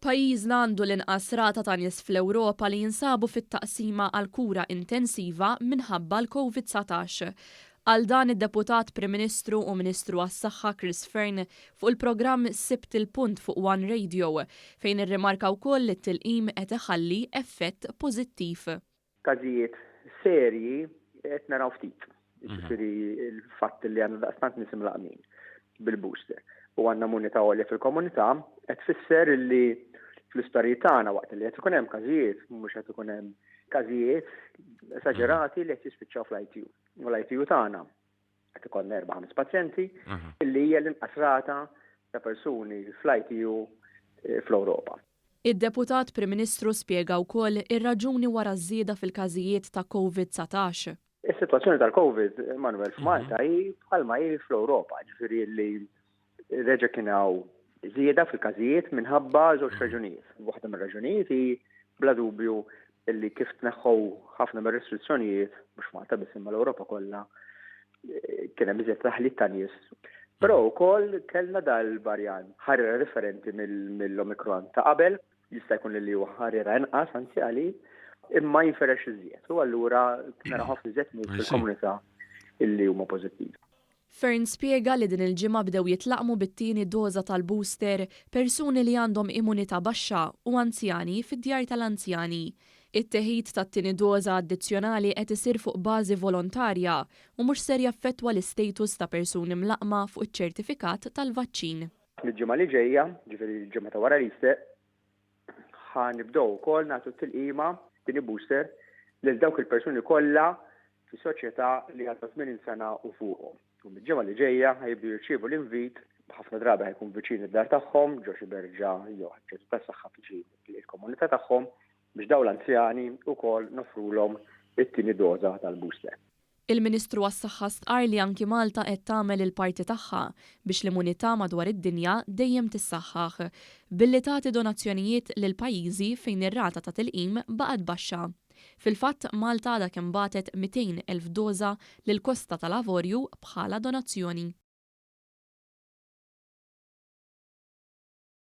Pajjiżna għandu l-inqas rata ta' nies fl-Ewropa li jinsabu fit-taqsima għal kura intensiva minħabba l-COVID-19. Għal dan id-Deputat Prim Ministru u Ministru għas-Saħħa Chris Fearn fuq il-programm Sibt il-Punt fuq One Radio fejn irrimarka wkoll li t-tilqim qed iħalli effett pożittiv. Każijiet serji qed naraw ftit. Jiġifieri l-fatt li għandna daqstant nies imlaqmin bil-booster u għandna immunità għolja fil-komunità qed tfisser li fl-istorji tagħna waqt li qed ikun hemm każijiet mhux qed ikun hemm każijiet esaġerati li qed jispiċċaw fl-ITU. U l-ITU tagħna qed ikollna 4-5 pazjenti illi hija l-inqas rata ta' persuni fl-ITU fl-Ewropa. Id-Deputat Prim Ministru spjega wkoll ir-raġuni wara żieda fil-każijiet ta' COVID-19. Is-sitwazzjoni tal-COVID, Manuel, f'Malta hi bħalma hi fl-Ewropa, ġifieri li reġa' kien hawn żieda fil-każijiet minħabba żewġ raġunijiet. Waħda mir-raġunijiet hi bla dubju illi kif tneħħu ħafna mir-restrizzjonijiet mhux Malta biss imma l-Ewropa kollha kien hemm iżjed taħlit ta' nies. Però wkoll kellna dal-varjant ħarira differenti mill-Omicron ta' qabel, jista' jkun li huwa ħarira inqas anzjali imma jinferex iżjed. U allura nara ħafna iżjed nies fil-komunità illi huma pożittivi. Fearn spjega li din il-ġimgħa bdew jitlaqmu bit-tieni doża tal-booster persuni li għandhom immunità baxxa u anzjani fid-djar tal-anzjani. It-teħid tat-tieni doża addizzjonali qed isir fuq bażi volontarja u mhux ser jaffettwa l-istatus ta' persuni mlaqma fuq iċ-ċertifikat tal-vaċċin. L-ġimgħa li ġejja, ġifieri l-ġimgħa ta' wara l-Easter, ħanibdew ukoll nagħtu t-tilqima tieni booster lil dawk il-persuni kollha fis-soċjetà li għandha 80 sena u fuqhom. U mid-ġimgħa li ġejja ħajbdu jirċievu l-invit ħafna drabi ħajkun viċin id-dar tagħhom, ġo xi berġa' jew ħaġġet tas-saħħa viċin il-komunità tagħhom biex dawn l-anzjani wkoll nofrulhom it-tieni doża tal-booster. Il-Ministru għas-Saħħa stqar li anki Malta qed tagħmel il-parti tagħha biex l-immunità madwar id-dinja dejjem tissaħħaħ billi tagħti donazzjonijiet lil pajjiżi fejn ir-rata ta' tilqim baqgħet baxxa. Fil-fatt Malta għadha kemm bagħtet 200,000 doża lil Kosta tal-Avorju bħala donazzjoni.